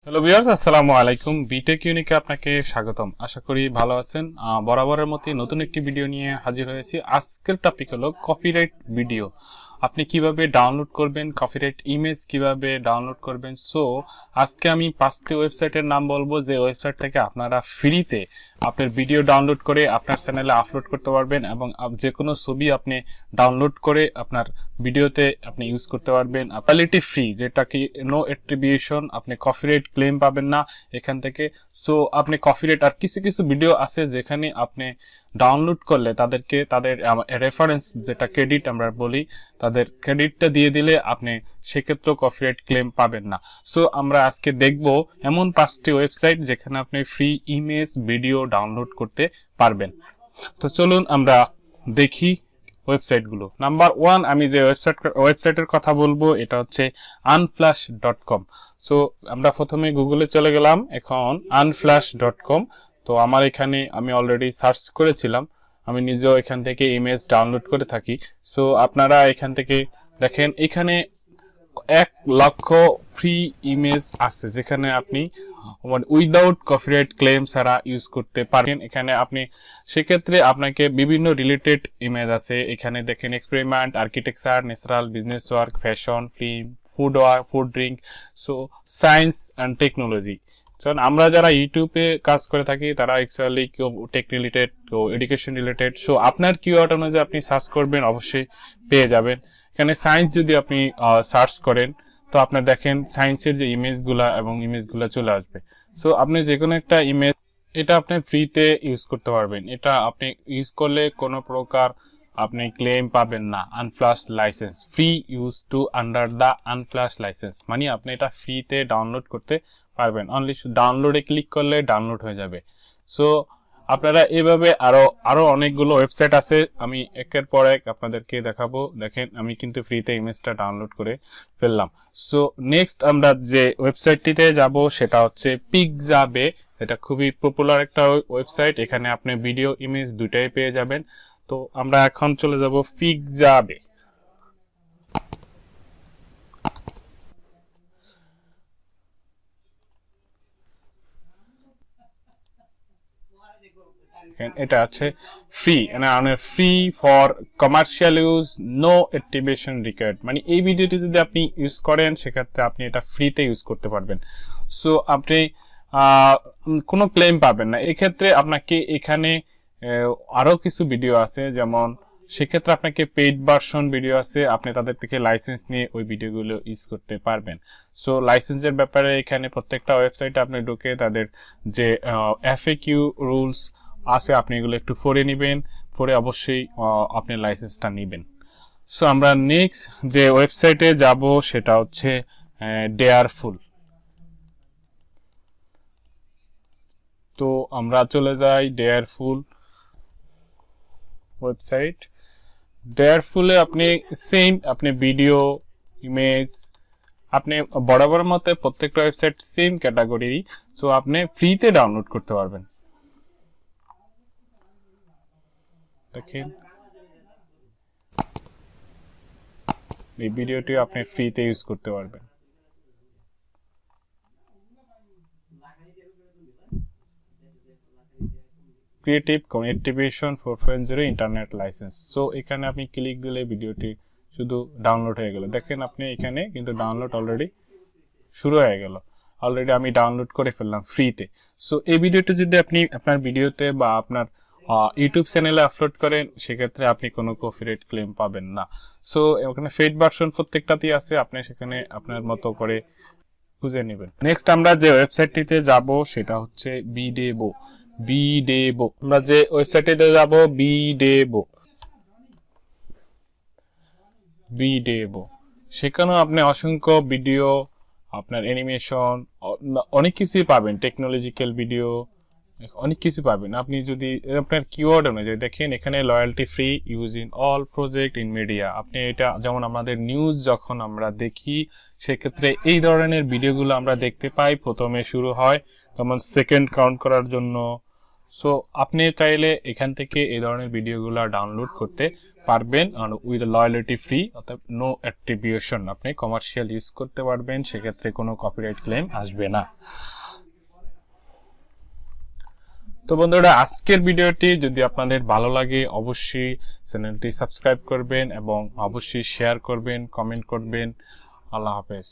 Hello viewers, আসসালামু আলাইকুম। B Tech ইউনিকে আপনাকে স্বাগতম। আশা করি ভালো আছেন। বরাবরের মতোই নতুন একটি ভিডিও নিয়ে হাজির হয়েছি। আজকের টপিক হলো কপিরাইট ভিডিও। আপনি কিভাবে ডাউনলোড করবেন, কপিরাইট ইমেজ কিভাবে ডাউনলোড করবেন। সো আজকে আমি 5টি ওয়েবসাইটের নাম বলবো, যে ওয়েবসাইট থেকে আপনারা ফ্রিতে আপনার ভিডিও ডাউনলোড করে আপনার চ্যানেলে আপলোড করতে পারবেন এবং যে কোনো ছবি আপনি ডাউনলোড করে আপনার ভিডিওতে আপনি ইউজ করতে পারবেন। কোয়ালিটি ফ্রি, যেটা কি নো অ্যাট্রিবিউশন, আপনি কপিরাইট ক্লেম পাবেন না এখান থেকে। সো আপনি কপিরাইট, আর কিছু কিছু ভিডিও আছে যেখানে আপনি ডাউনলোড করলে তাদেরকে তাদের রেফারেন্স, যেটা ক্রেডিট আমরা বলি, তাদের ক্রেডিটটা দিয়ে দিলে আপনি সেক্ষেত্রেও কপিরাইট ক্লেম পাবেন না। সো আমরা আজকে দেখব এমন 5টি ওয়েবসাইট যেখানে আপনি ফ্রি ইমেজ ভিডিও ডাউনলোড করতে পারবেন। তো চলুন আমরা দেখি ওয়েবসাইটগুলো। নাম্বার 1, আমি যে ওয়েবসাইটের কথা বলবো এটা হচ্ছে unflash.com। সো আমরা প্রথমে গুগলে চলে গেলাম, এখন unflash.com। তো আমার এখানে আমি অলরেডি সার্চ করেছিলাম, আমি নিজেও এখান থেকে ইমেজ ডাউনলোড করে থাকি। সো আপনারা এখান থেকে দেখেন, এখানে 1 লক্ষ ফ্রি ইমেজ আছে যেখানে আপনি উইদাউট কপিরাইট ক্লেম ছাড়া ইউজ করতে পারেন। এখানে আপনি সেক্ষেত্রে আপনাকে বিভিন্ন রিলেটেড ইমেজ আছে। এখানে দেখেন experiment, architecture, natural, business work, fashion, film, food drink, so science and technology. কারণ আমরা যারা ইউটিউবে কাজ করে থাকি তারা অ্যাকচুয়ালি কেউ টেক রিলেটেড, কেউ এডুকেশন রিলেটেড। সো আপনার কিওয়ার্ড অনুযায়ী আপনি সার্চ করবেন, অবশ্যই পেয়ে যাবেন। এখানে সায়েন্স যদি আপনি সার্চ করেন তো আপনার দেখেন সায়েন্সের যে ইমেজগুলা এবং ইমেজগুলা চলে আসবে। সো আপনি যে কোনো একটা ইমেজ, এটা আপনি ফ্রিতে ইউজ করতে পারবেন। এটা আপনি ইউজ করলে কোনো প্রকার আপনি ক্লেম পাবেন না। Unsplash license, free use to under the Unsplash license, মানে আপনি এটা ফ্রিতে ডাউনলোড করতে পারবেন। অনলি ডাউনলোডে ক্লিক করলে ডাউনলোড হয়ে যাবে। সো আপনারা এভাবে আরো অনেকগুলো ওয়েবসাইট আছে, আমি একের পর এক আপনাদেরকে দেখাবো। দেখেন আমি কিন্তু ফ্রিতে ইমেজটা ডাউনলোড করে ফেললাম। সো নেক্সট আমরা যে ওয়েবসাইটটিতে যাব সেটা হচ্ছে পিকজাবে। এটা খুবই পপুলার একটা ওয়েবসাইট, এখানে আপনি ভিডিও ইমেজ দুটাই পেয়ে যাবেন। তো আমরা এখন চলে যাব পিকজাবে। এটা আছে free, free for commercial use, no activation required, মানে এই ভিডিওটি যদি আপনি ইউজ করেন সেক্ষেত্রে আপনি এটা ফ্রিতে ইউজ করতে পারবেন। সো আপনি কোনো ক্লেম পাবেন না এক্ষেত্রে। আপনাকে এখানে আরো কিছু ভিডিও আছে, যেমন সেক্ষেত্রে আপনাকে পেইড ভার্সন ভিডিও আছে, আপনি তাদের থেকে লাইসেন্স নিয়ে ওই ভিডিওগুলো ইউজ করতে পারবেন। সো লাইসেন্সের ব্যাপারে এখানে প্রত্যেকটা ওয়েবসাইটে আপনি ঢুকে তাদের যে এফএকিউ রুলস আছে আপনি এগুলো একটু পড়ে নেবেন, পরে অবশ্যই আপনি লাইসেন্সটা নেবেন। সো আমরা নেক্সট যে ওয়েবসাইটে যাব সেটা হচ্ছে ডেয়ারফুল। তো আমরা চলে যাই ডেয়ারফুল ওয়েবসাইট। ডেয়ারফুলে আপনি সেম, আপনি ভিডিও, ইমেজ, আপনি বরাবর মতে প্রত্যেকটা ওয়েবসাইট সেম ক্যাটাগরি। সো আপনি ফ্রিতে ডাউনলোড করতে পারবেন। দেখেন এই ভিডিওটি আপনি ফ্রিতে ইউজ করতে পারবেন। Creative activation 4.0 internet licence. So এখানে আপনি ক্লিক দিলে ভিডিওটি শুধু ডাউনলোড হয়ে গেল। দেখেন আপনি এখানে কিন্তু ডাউনলোড অলরেডি শুরু হয়ে গেল, অলরেডি আমি ডাউনলোড করে ফেললাম ফ্রিতে। সো এই ভিডিওটি যদি আপনি আপনার ভিডিওতে বা আপনার ইউটিউব চ্যানেলে আপলোড করেন সেক্ষেত্রে আপনি কোনো কপিরাইট ক্লেম পাবেন না। সো এখানে পেইড ভার্সন প্রত্যেকটাতেই আছে, আপনি সেখানে আপনার মতো করে খুঁজে নেবেন। নেক্সট আমরা যে ওয়েবসাইটটিতে যাব সেটা হচ্ছে বিডেবো। আমরা যে ওয়েবসাইটটিতে যাব বিডেবো, সেখানেও আপনি অসংখ্য ভিডিও, আপনার অ্যানিমেশন, অনেক কিছুই পাবেন, টেকনোলজিক্যাল ভিডিও, অনেক কিছু পাবেন। আপনি যদি আপনার কিওয়ার্ড অনুযায়ী দেখেন, এখানে loyalty free, use in all project in media. আপনি এটা যেমন আমাদের নিউজ যখন আমরা দেখি সেক্ষেত্রে এই ধরনের ভিডিওগুলো আমরা দেখতে পাই, প্রথমে শুরু হয় যেমন সেকেন্ড কাউন্ট করার জন্য। সো আপনি চাইলে এখান থেকে এই ধরনের ভিডিওগুলো ডাউনলোড করতে পারবেন উইথ লয়ালিটি ফ্রি, অর্থাৎ নো অ্যাট্রিবিউশন, আপনি কমার্শিয়াল ইউজ করতে পারবেন, সেক্ষেত্রে কোনো কপিরাইট ক্লেম আসবে না। তো বন্ধুরা, আজকের ভিডিওটি যদি আপনাদের ভালো লাগে অবশ্যই চ্যানেলটি সাবস্ক্রাইব করবেন এবং অবশ্যই শেয়ার করবেন, কমেন্ট করবেন। আল্লাহ হাফেজ।